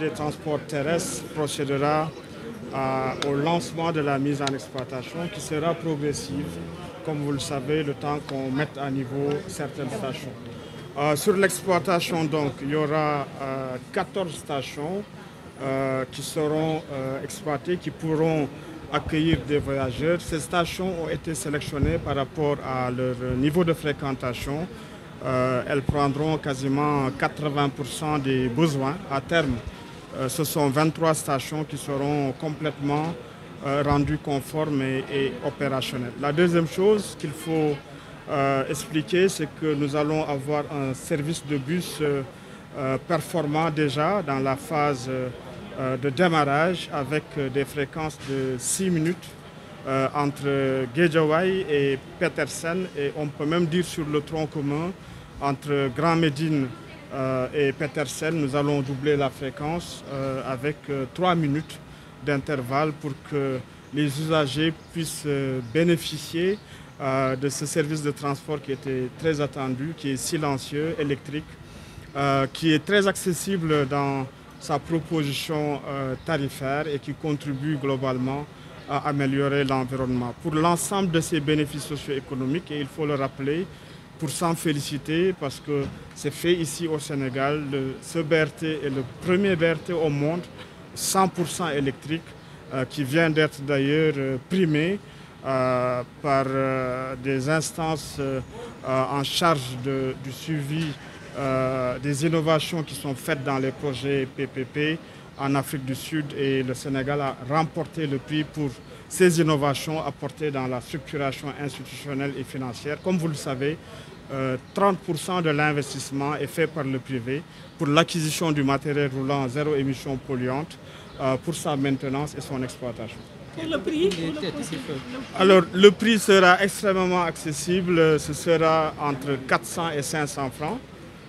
des transports terrestres procédera au lancement de la mise en exploitation qui sera progressive, comme vous le savez, le temps qu'on mette à niveau certaines stations. Sur l'exploitation, donc, il y aura 14 stations qui seront exploitées, qui pourront accueillir des voyageurs. Ces stations ont été sélectionnées par rapport à leur niveau de fréquentation. Elles prendront quasiment 80% des besoins à terme. Ce sont 23 stations qui seront complètement rendues conformes et opérationnelles. La deuxième chose qu'il faut expliquer, c'est que nous allons avoir un service de bus performant déjà dans la phase de démarrage avec des fréquences de 6 minutes entre Guédiawaye et Petersen, et on peut même dire sur le tronc commun entre Grand Médine et Petersen, nous allons doubler la fréquence avec 3 minutes d'intervalle pour que les usagers puissent bénéficier de ce service de transport qui était très attendu, qui est silencieux, électrique, qui est très accessible dans sa proposition tarifaire et qui contribue globalement à améliorer l'environnement. Pour l'ensemble de ces bénéfices socio-économiques, et il faut le rappeler, pour s'en féliciter, parce que c'est fait ici au Sénégal, ce BRT est le premier BRT au monde 100% électrique, qui vient d'être d'ailleurs primé par des instances en charge du suivi des innovations qui sont faites dans les projets PPP en Afrique du Sud, et le Sénégal a remporté le prix pour ces innovations apportées dans la structuration institutionnelle et financière. Comme vous le savez, 30% de l'investissement est fait par le privé pour l'acquisition du matériel roulant zéro émission polluante, pour sa maintenance et son exploitation. Pour le prix, alors, le prix sera extrêmement accessible, ce sera entre 400 et 500 francs.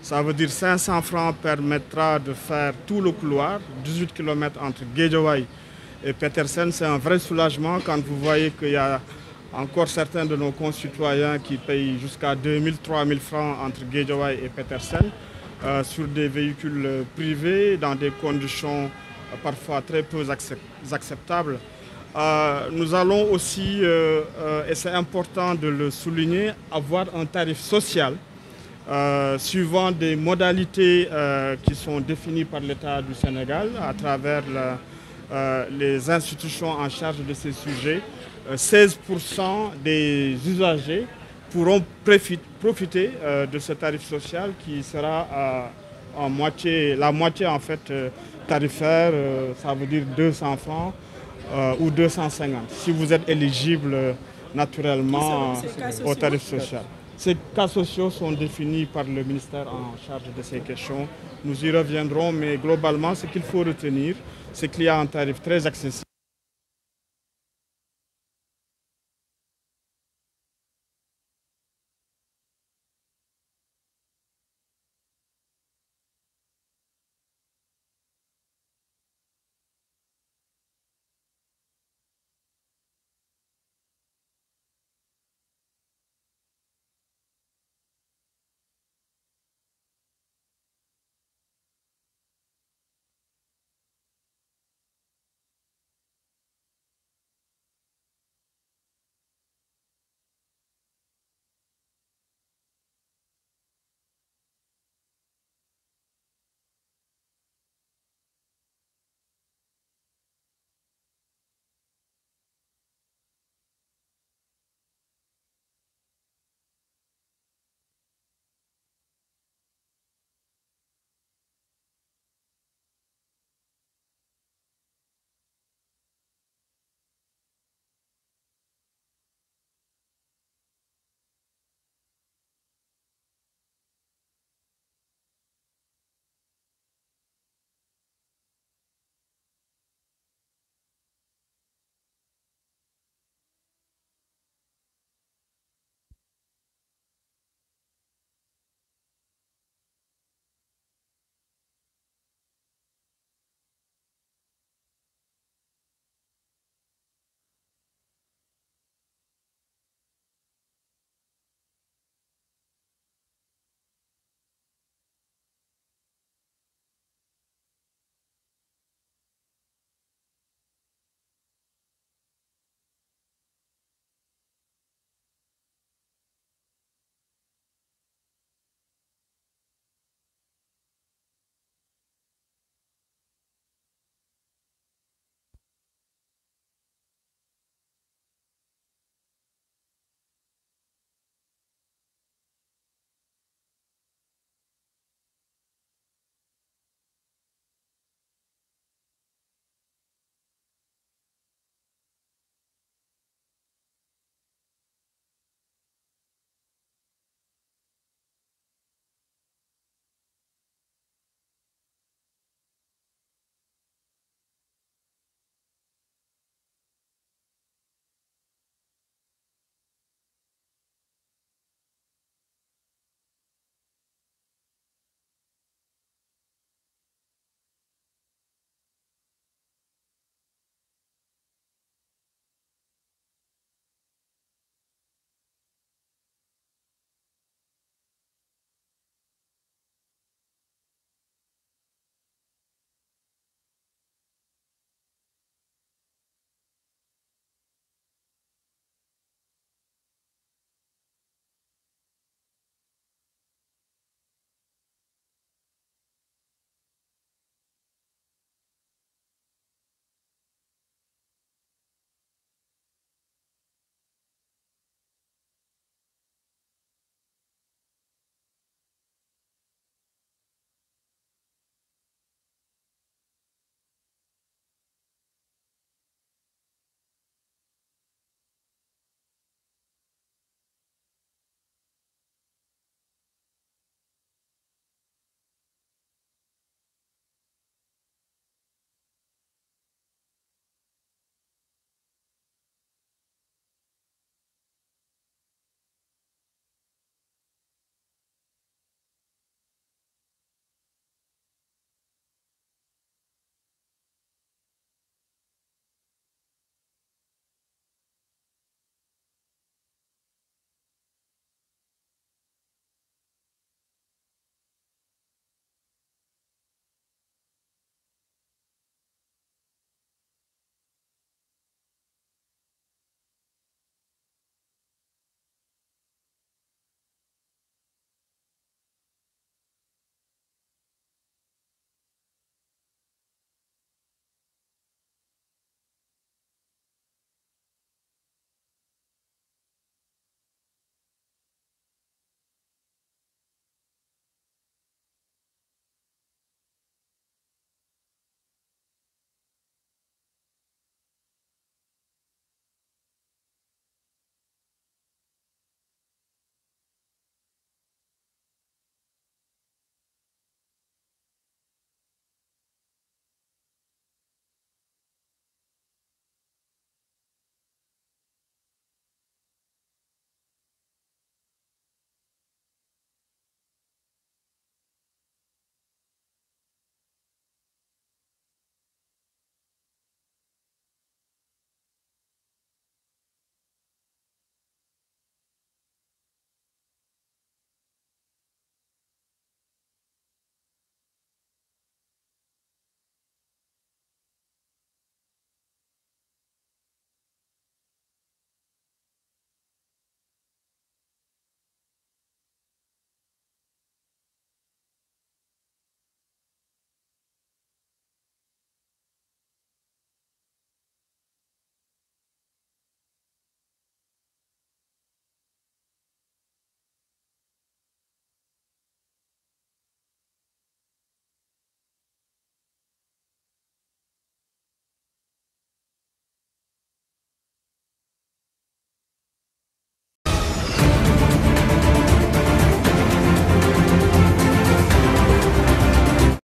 Ça veut dire 500 francs permettra de faire tout le couloir, 18 km entre Guédiawaye et Petersen. C'est un vrai soulagement quand vous voyez qu'il y a encore certains de nos concitoyens qui payent jusqu'à 2000, 3000 francs entre Guédiawaye et Petersen sur des véhicules privés dans des conditions parfois très peu acceptables. Nous allons aussi, et c'est important de le souligner, avoir un tarif social suivant des modalités qui sont définies par l'État du Sénégal à travers les institutions en charge de ces sujets. 16% des usagers pourront profiter de ce tarif social qui sera la moitié en fait tarifaire, ça veut dire 200 francs ou 250, si vous êtes éligible naturellement au tarif social. Ces cas sociaux sont définis par le ministère en charge de ces questions. Nous y reviendrons, mais globalement, ce qu'il faut retenir, c'est qu'il y a un tarif très accessible.